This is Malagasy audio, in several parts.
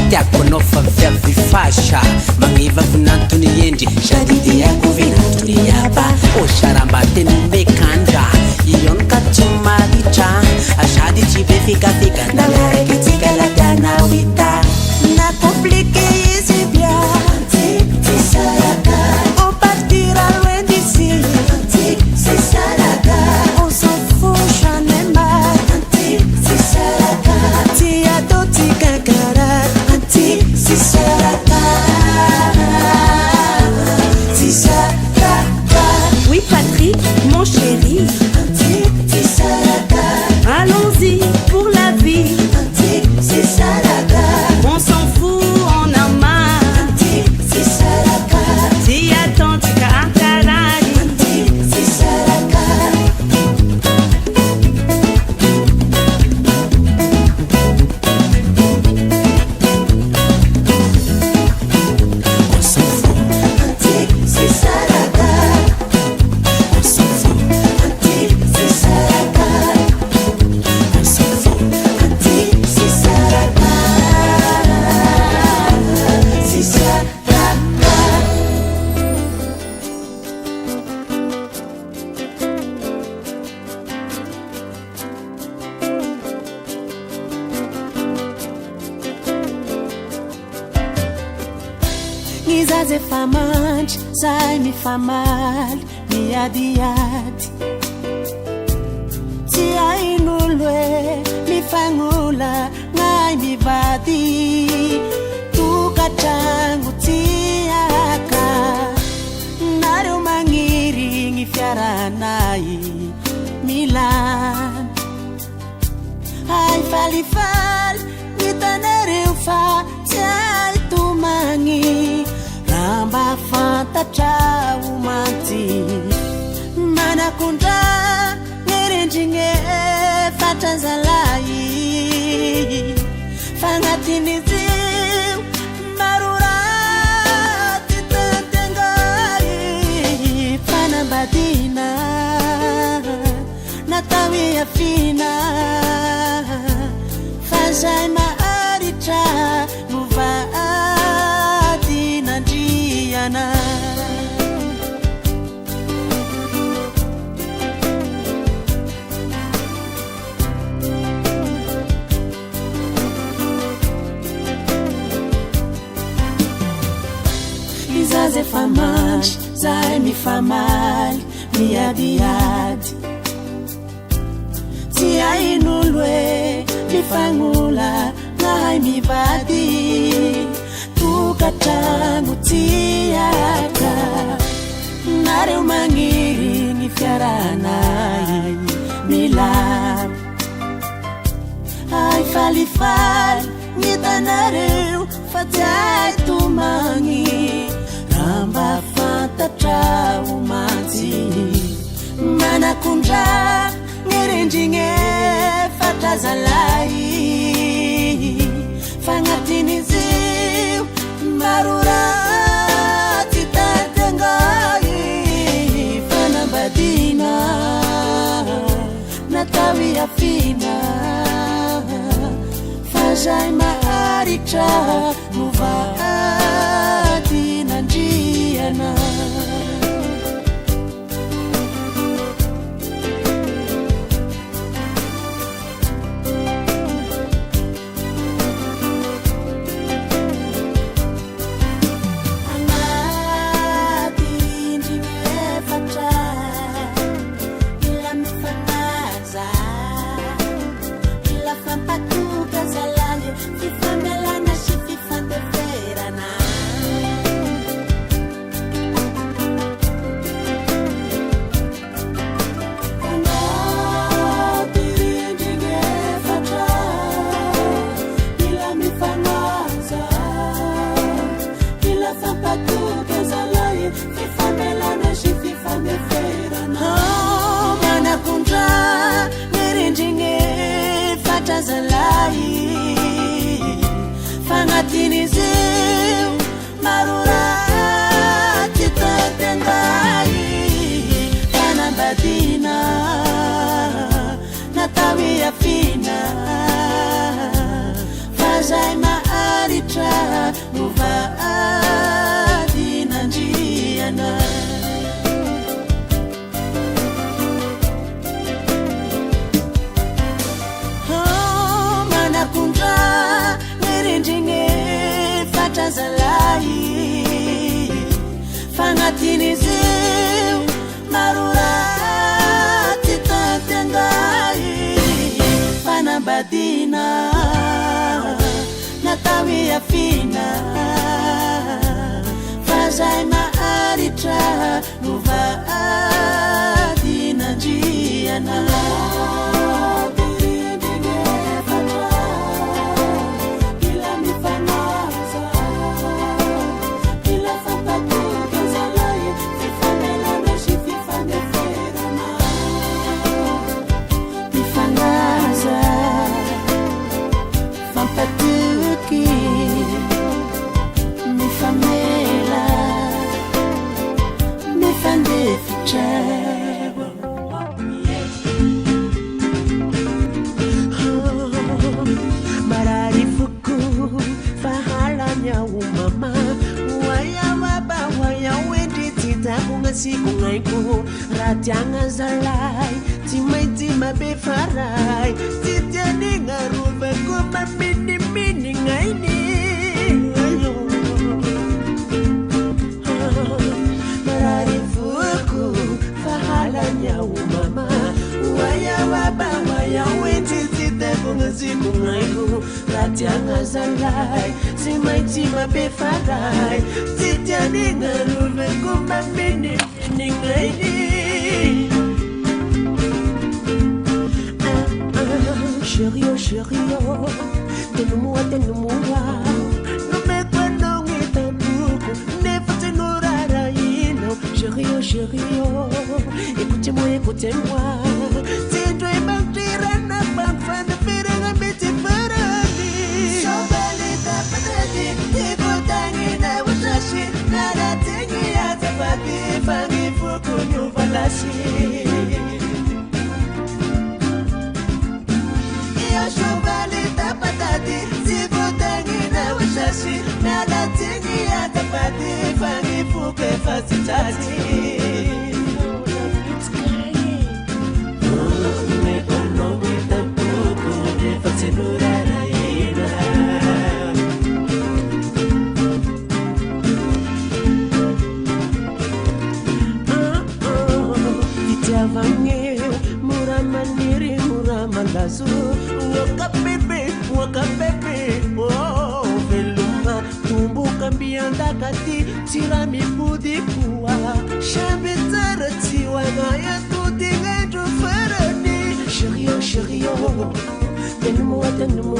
tiako anao fa viavy fasha magniva vinantony endry shadidi yako vinantony yaba o sharambateny mekandra iyon ka tsy maritra ashady tsy be fikafika ndaraiky tsika latana wita na compliqué izy bianty ty saraka on partira loin d'ici anti c'est saraka on s'en fout j'en ai marre anti c'est saraka ti ado ti kakara anti c'est saraka ti saraka oui Patrick mon chéri anti ti saraka allons-y pour la vie anti c'est saraka on s'en fout on en marre anti c'est saraka ti attends ti kakarari anti c'est saraka on s'en fout anti c'est saraka on s'en fout anti c'est saraka on s'en fout anti c'est saraka c'est saraka Ngizaze famante sai mi fa mal mi adiati ti ainulwe mi fangula ngai mi vadi tu katangu tiaka nare umangiri ngifiara nai Milan ai falifal nitanere ufa tai tumangi ramba fantatra umanti manakunda ngerenjinge fatazalai fangatinizi marurati tatengai panabadina natawi afina fazai maaritra muvaati nandiana Izaze famante zai mi fa mal mi adiadi ti ainulwe mi fangula ngai mi vadi tu katangu tiaka nare umangiri ngifiara nai Milan ai falifal ngitanare fatai tumangi ramba fantatra umanti manakundra ngerenjinge fatazalai fangatinizi marurati tatengai fanabadina natawi afina fazai maaritra muvaati nandiana fangatiniziu marurati tatengai fanabadina natawi afina fazai maaritra Tinizeu marurati tatengai Panabadina Natawi afina Fazai maaritra Nuvaadina jiana Mararifuku fahalanya umama waya waba waya wendi titakunga siku ngaiku ratianga zalai timaitima befarai titiani ngaruba kuma mini mini ngaini Mararifuku fahalanya umama waya waba waya wendi titakunga siku ngaiku ratianga zalai timaitima befarai titiani ngaruba kuma mini mini ngaini Chérie, oh chérie, oh Donne-moi, donne-moi No me cuento ni tampoco Nefate no raraino Chérie, oh chérie, oh Écoutez-moi, écoutez-moi Tiendo e bandirana Banfana piranga meti parani Sobalita patati Tikotangi na wasashi Nara tengi atapati Fangi fuku nyuvalashi Sobalita patati Tikotangi na wasashi Nara tengi atapati Fangi fuku fasitati Muramaniri muramalazu waka pepe oh veluma kumbuka mbianda kati tirami budi kuwa shabitara tiwa ngaya tudinga jufarani chérie oh donne-moi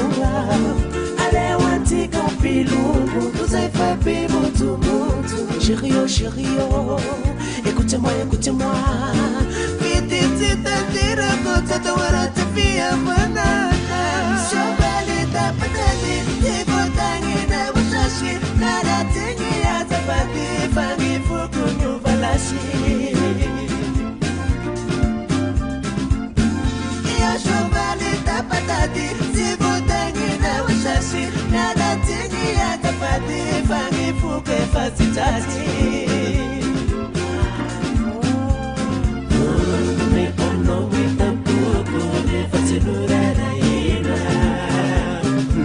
ale watika pilungu tuzaifa bibo tumutu chérie oh écoutez-moi Tira kota tawara tafia banana Sobalita patati Tikotangi na wasashi Nara tengi atapati Fangi fuku nyuvalashi Sobalita patati Tikotangi na wasashi Nara tengi atapati Fangi fuku fasitati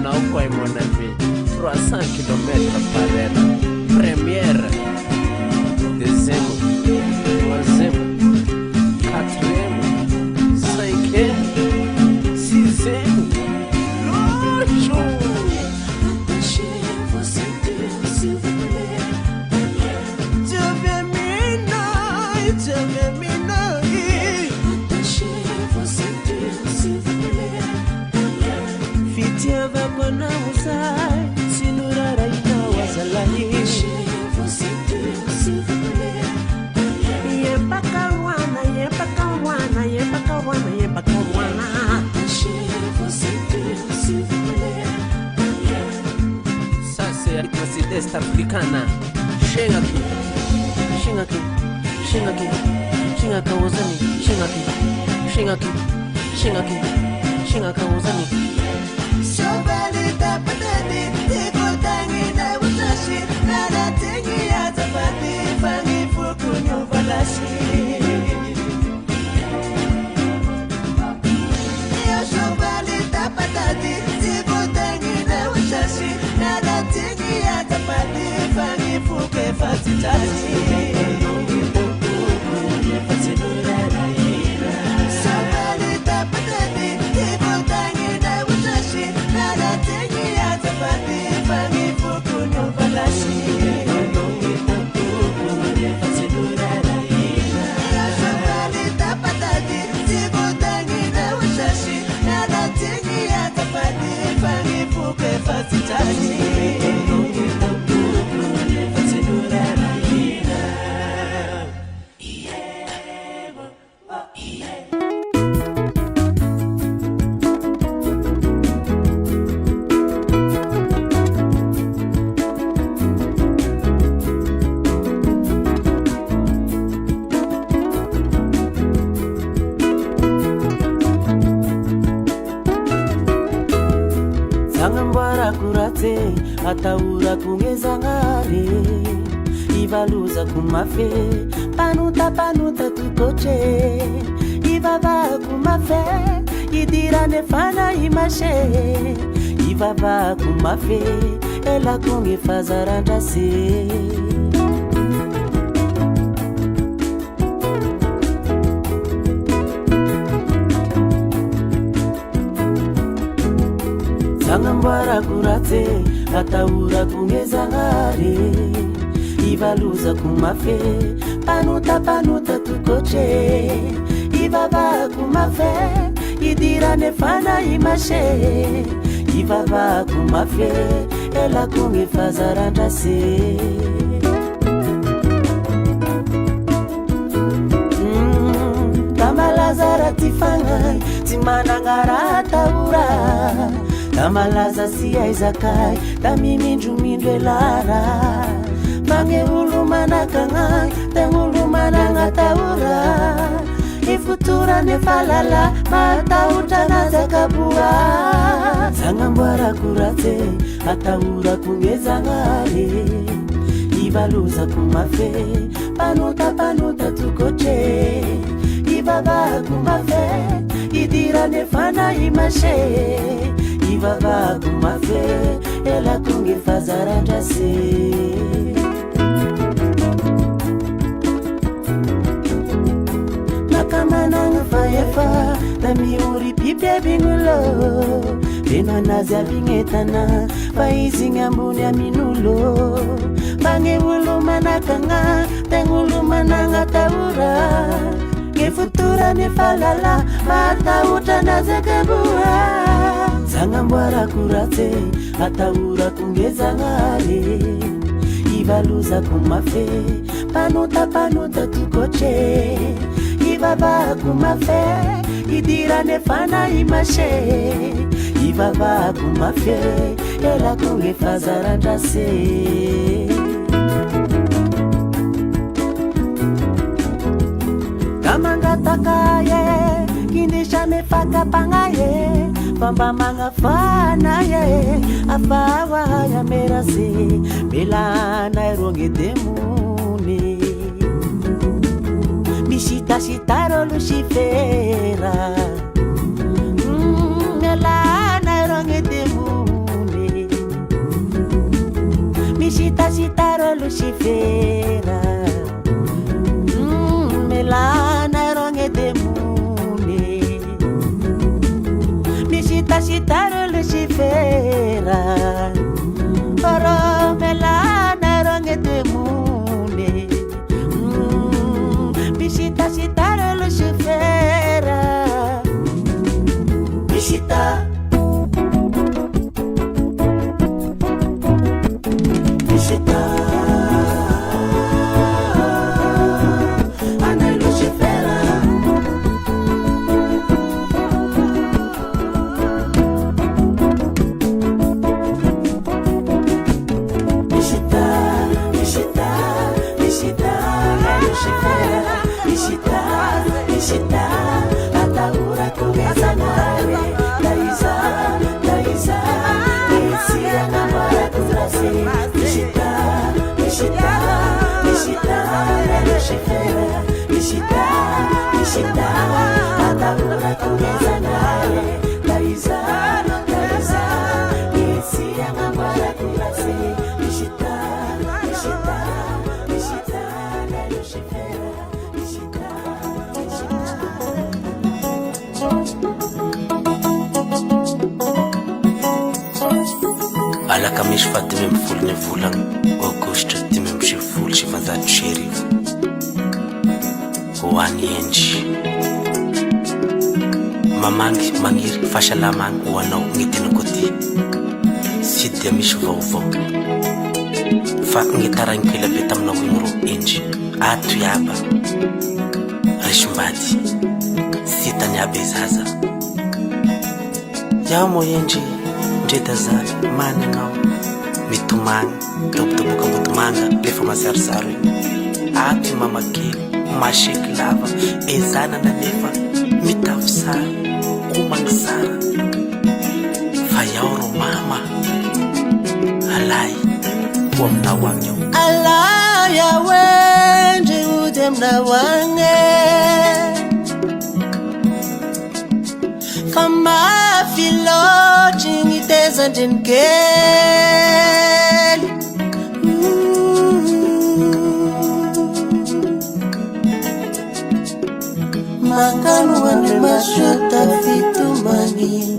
Não foi mon ami 300 km par heure Première Deuxième Troisième Quatrième Cinquième Sixième Lojo Attachez-vous ceinture s'il vous plaît Je vais m'innoyer Attachez-vous ceinture s'il vous plaît Fitia vakona usai Sinurara ina wazalai Attachez-vous ceinture s'il vous plaît Yempaka wana Attachez-vous ceinture s'il vous plaît Ça c'est la sud-est africana Shengaki wazani Shengaki wazani Sobalita patati Tikotangi na wasashi Nara tengi atapati Fangi fuku nyuvalashi Sobalita patati Tikotangi na wasashi Nara tengi atapati Fangi fuku fasitati ataura kungezangare ivaluza kumafe panuta tukoche ivava kumafe idirane fana imashe ivava kumafe ela kungefazarandase Sangambara kurate ataura kungezangare ivaluza kumafe panuta tukoche ivava kumafe idirane fana imashe ivava kumafe ela kungefazarandase Tamalazara tifangai timanangara taura Tamalaza siya izakai tamimindru elara Mange ulumana kangai tengulumana ngataura Ifutura nefalala matauta na zakabua Sangambara kurate ataura kungezangare Ivaluza kumafe panuta tukoche Ivava kumafe idira nefana imashe Ivava kumafe ela kungefazarandase Nakamananga fayefa Namiuri pipe binulo Beno nazia vingetana Faizi ngambuni ya minulo Bange ulu manakanga Tengulu mananga taura Ngefutura nefalala Matauta na zekebua Sangambara kurate ataura kungezangare Ivaluza kumafe panuta tukoche Ivava kumafe idira nefana imashe Ivava kumafe ela kungefazarandase Kamangatakaye kindisha mefaka pangaye Pamba manga fana ye afawa ya merase Belana eronge demune Mishita shitaro lushifera Belana eronge demune Mishita shitaro lushifera Belana eronge demune Shitaro lushifera Oro melana rongete mune Bishita shitaro lushifera Bishita Alaka misy fatime mfolo ny volagna Aogositra 2017 ho any endry mamangy magniry fahasalamagny ho anao gn'etenako ty sy dia misy vaovao fa gn'etaragny kely be taminao igny ro endry ato iaba resombady sy tany aby zaza iaho mo endry ndreda zany mananao mitomagny tobotoboka botomanga lefa mazarizaro ato mama kely masheky lava ezanana nefa mitafy sara homagny sara fa iaho ro mama from now on yo alaya wenje udemna wange kama filo chingiteza njenkeli makanu wande mashota fitumani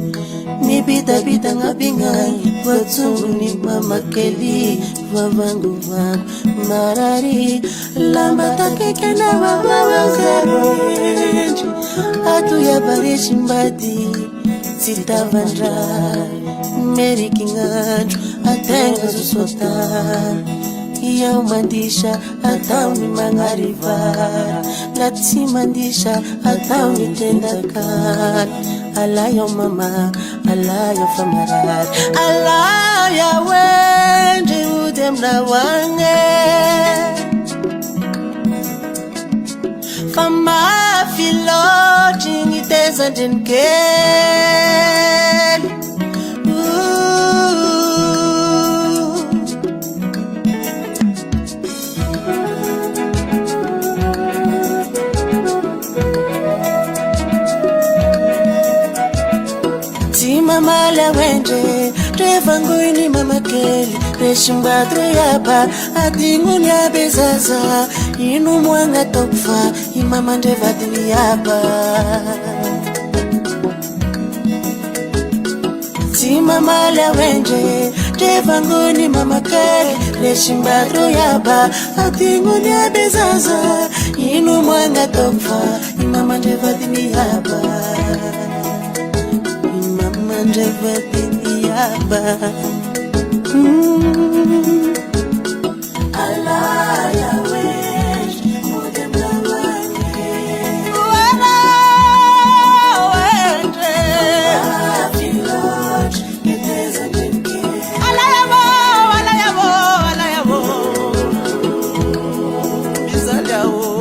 ni bida ngabingai watsungu ni mama keli vavangu vangu marari lambata keke na baba wangarenji atu ya barishi mbadi sitavandrai meri kinganju atenga zusotar iya umandisha atau ni mangarivar lati mandisha atau ni tendakan alayo mama alayo famarat alaya wenje udemna wange fama filo chingiteza njenkeli mama la wenje trevanguni mama keli reshimbadro yaba adinguni abezaza inu mwanga tokfa imama ndevadini yaba si mama la wenje trevanguni mama keli reshimbadro yaba adinguni abezaza inu mwanga tokfa imama ndevadini yaba Ndevadini yaba alaya wenje udemna wange wana wenje afiloj iteza njenke alaya bo bizalyawo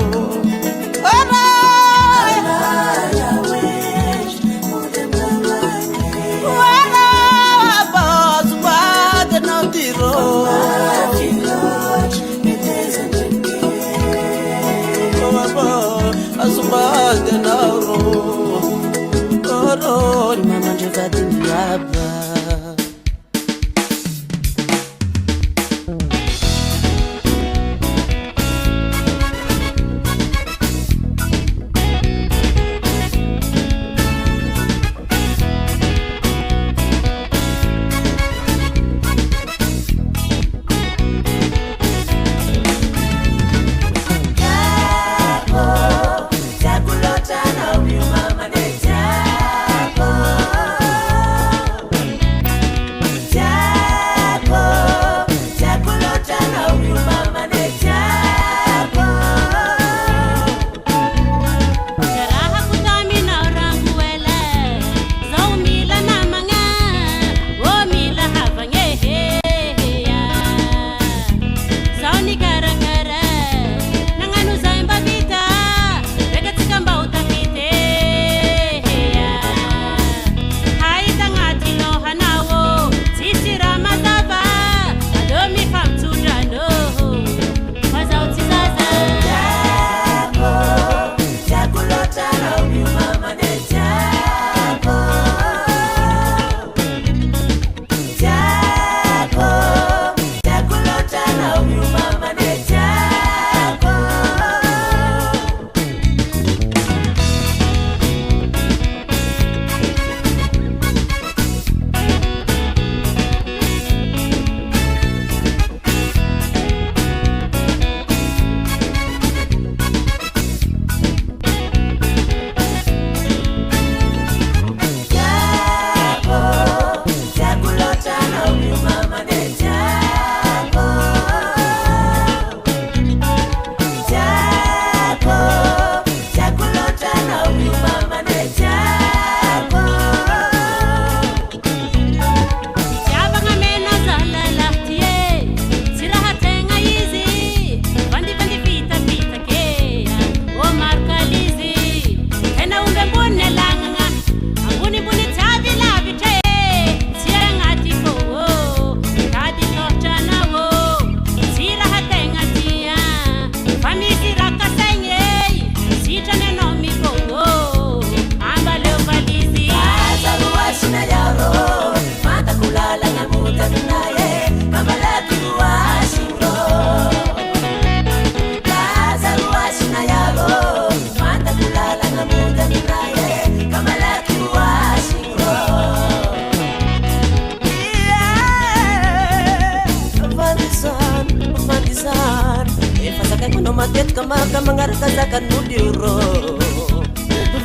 akaikono matetika maka magnaraka zakan'olo io rô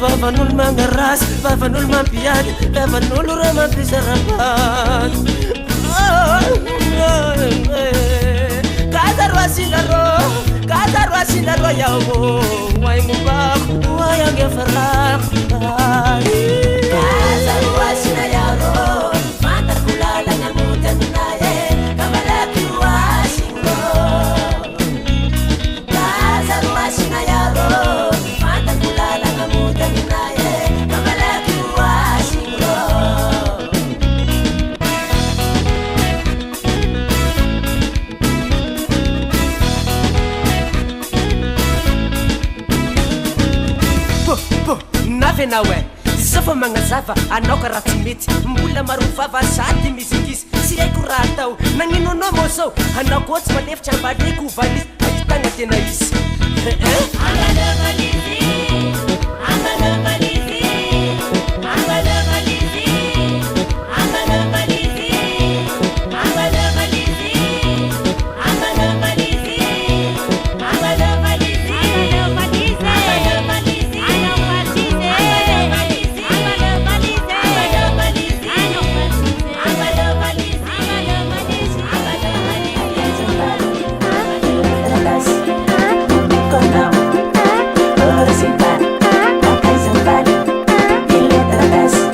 vavan'olo magnarasy vavan'olo mampiady vavan'olo rô mampisarabany Kasarwasila ro yawo wai mubako wai angefarak Kasarwasila yawo mata kulala ngamuta minaye kamalaki wasingo Kasarwasila yawo mata kulala ngamuta minaye kamalaki wasingo nawe safa magnazava anao ka raha tsy mety mbola marovava sady misykisy sy haiko raha atao nagnino anao mosao anao koa tsy malefitra ambadreko valisy ahitagna tena izy Allez,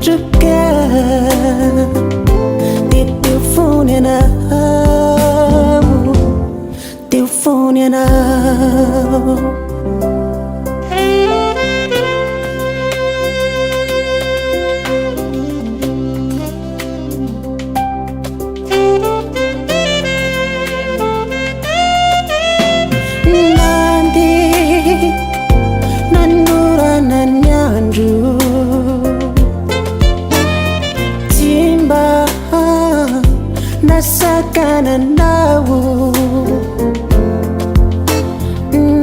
kuchukia Tufune na Tufune na Nasakana nawo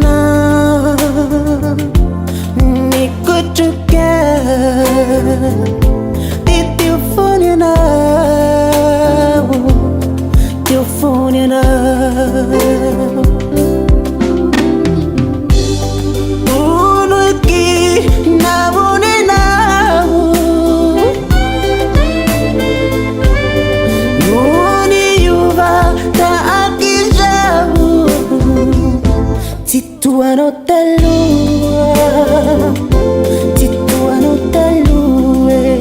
na nikuchukia Tufune na Tufune na Unuki na mune na Titua no telua, Titua no telue,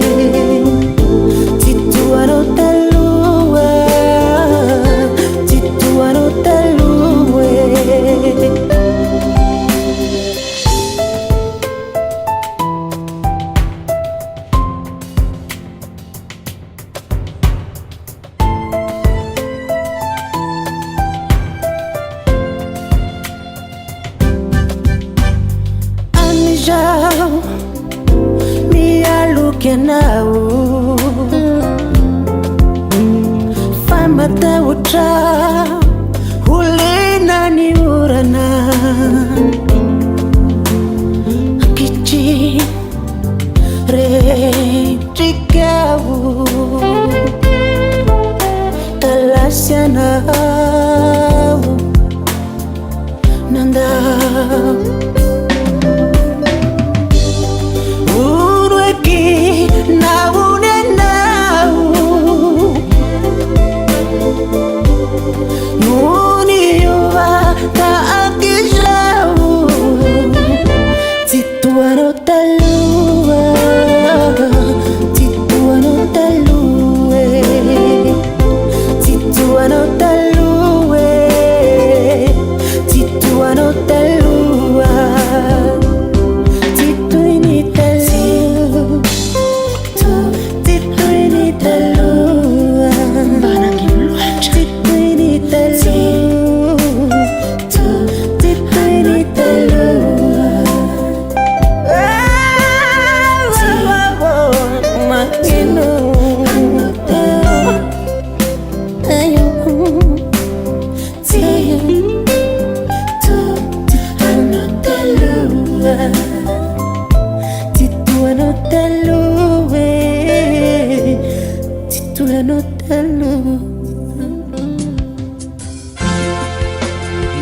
Titua no telua, Titua no telue. Me a looking now. Fama da utra, hulena ni urana. Kichi re chikau, talasiana nanda.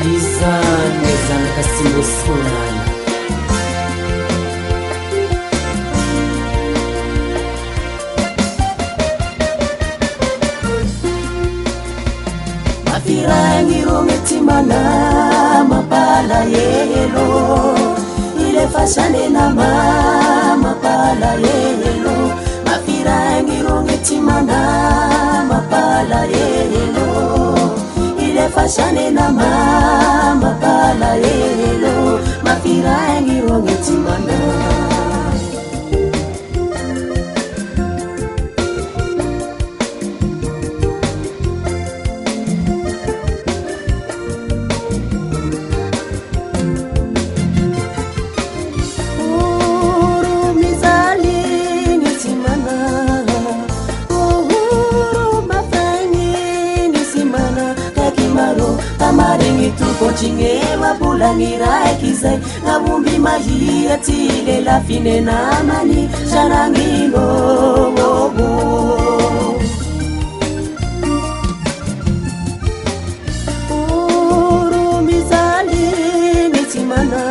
Lizana kasimbo sunana Mafirangi rometimana mapala yelo Ile fashane na mapala yelo Mafirangi rometimana mapala yelo Ile fashane na mapala yelo Mafirangi rometimana Chingewa bulangira ekizai Ngabumbi mahia tile la fine na mani Sharangino wobu Uru mizali nitimana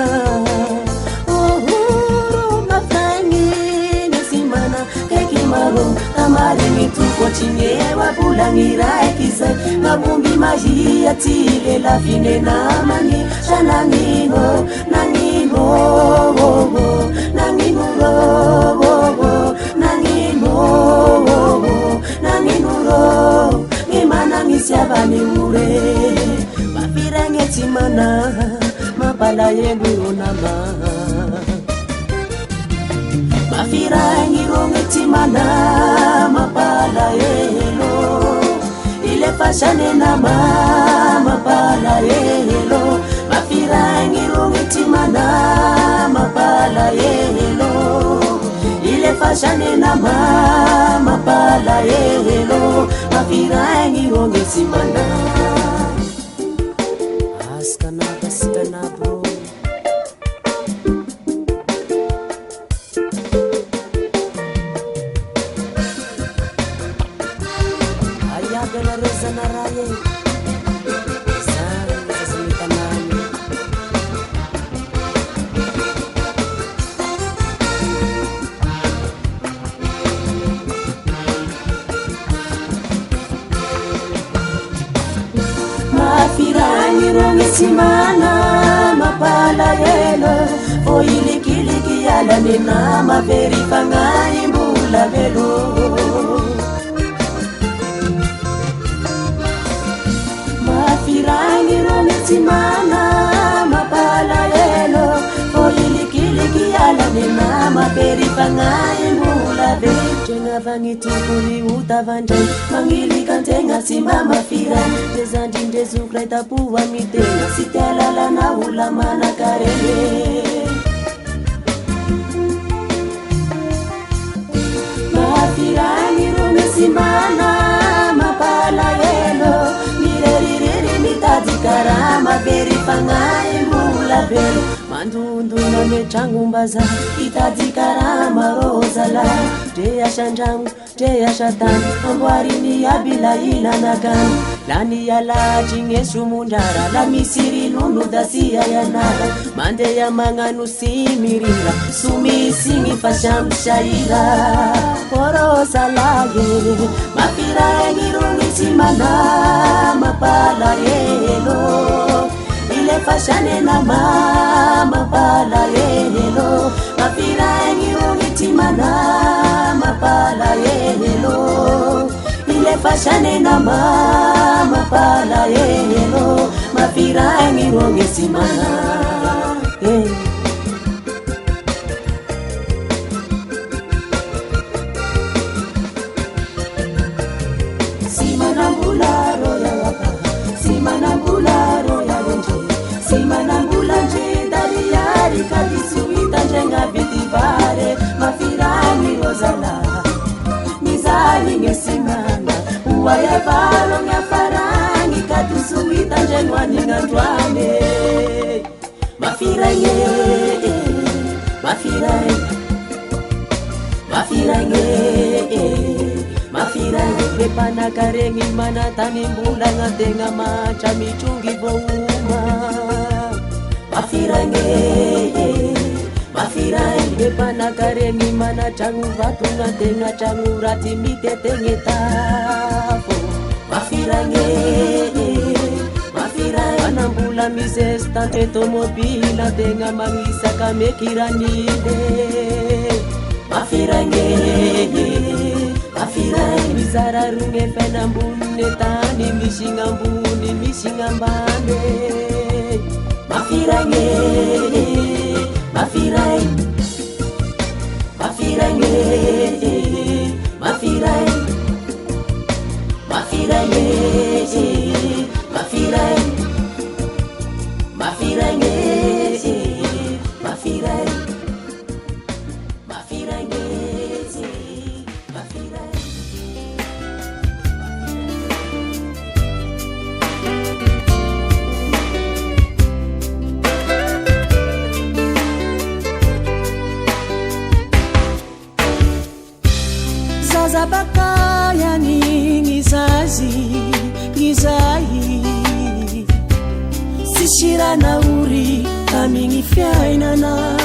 Uhuru mafangi nisimana Kekimaro tamari mituko chingewa bulangira ekizai Ngabumbi mahia tile la fine na mani Shanangino nangino Nangino Nangino mapalahelo nama mafirangi rongetimana mapalahelo ile fashane nama mapalahelo mafirangi rongetimana mapalahelo ile fashane nama mapalahelo mafirangi rongetimana askana bro ayagana rezana raye sana sasimitanani mafirangi rongesimana mapalahelo oilikiliki yala nena maverifangai mbulavelo mafirangi rongesimana mapalahelo oilikiliki yala nena maverifangai mbulavelo jenga vangitikuli utavanjai mangilikantenga simba mafirangi tezandinde zukraita puwa mitenga sitelala na ulamana karele mafirangi rongesimana mapalahelo mireririri mitadikara maverifangai mbulavelo mandundu namechangumbaza itadikara marozala deyashanjamu deyashatan ambwarini yabila ilanagan lani yala jingesumundara la misiri lunu dasia yanala mande ya manganu simirira sumisingi fasham shaira porosalaye mafirangi rongesimana mapalahelo ile fashane nama mapalahelo mafirangi rongesimana mapalahelo ile fashane nama mapalahelo mafirangi rongesimana simanambularo ya wapa simanambularo ya lenje simanambulanje daliyari kadisuita njenga vitivare mafirangi rozala mizali ngesimana uwaya valo ngafarangi kadisuita njengwani ngandwane mafirangi bepana karengi mana tani mbula ngatenga macha michungi vouma mafirangi bepana karengi mana changu vatu ngatenga changu rati mitetengetafo mafirangi anambula misesta tetomobila tenga mangisa kamekiranide mafirangi mizara runge penambune tani mishingambuni mishingambane mafirangi Zabakaya ni ngizayi sishira na uri kamingi fyainana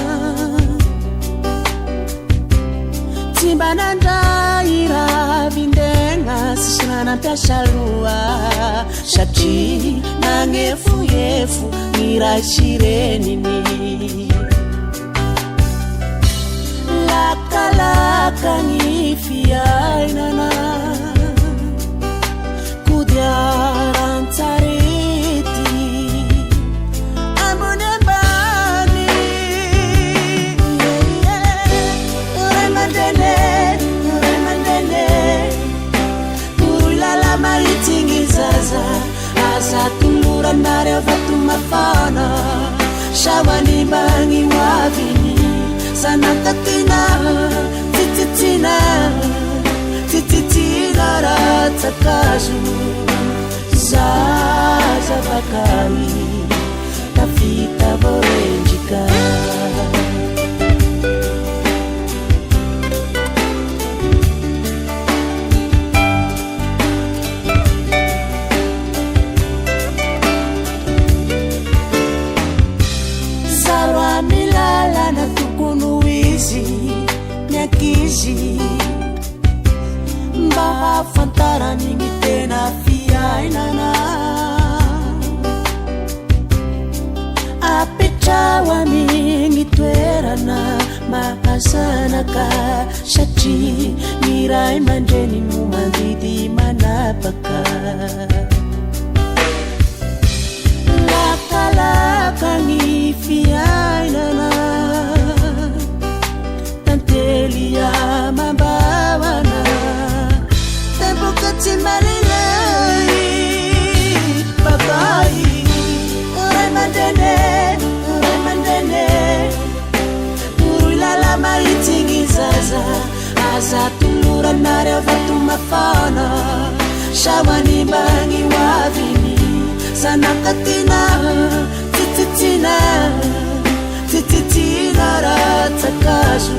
timbana ndaira vindenga sishira na tashalua shapchi na ngefu nirashire nini laka nifiainana kudiarantareti amune tititina ratsakazo zazavakany tafita vorenjika milala na tokony izy miankizy mba hafantarany ny tena fiainana apetraho amin'ny toerana mahazanaka satria ny ray aman-dreny no mandidy manapaka lakalaka ny fiainana tantelia mambawana tempoka tsy malinay babay ray aman-dreny oroy lala mahitsiny zaza aza toloranary avato mafana samanimagny hoaviny sanakatina tititina ratsakazo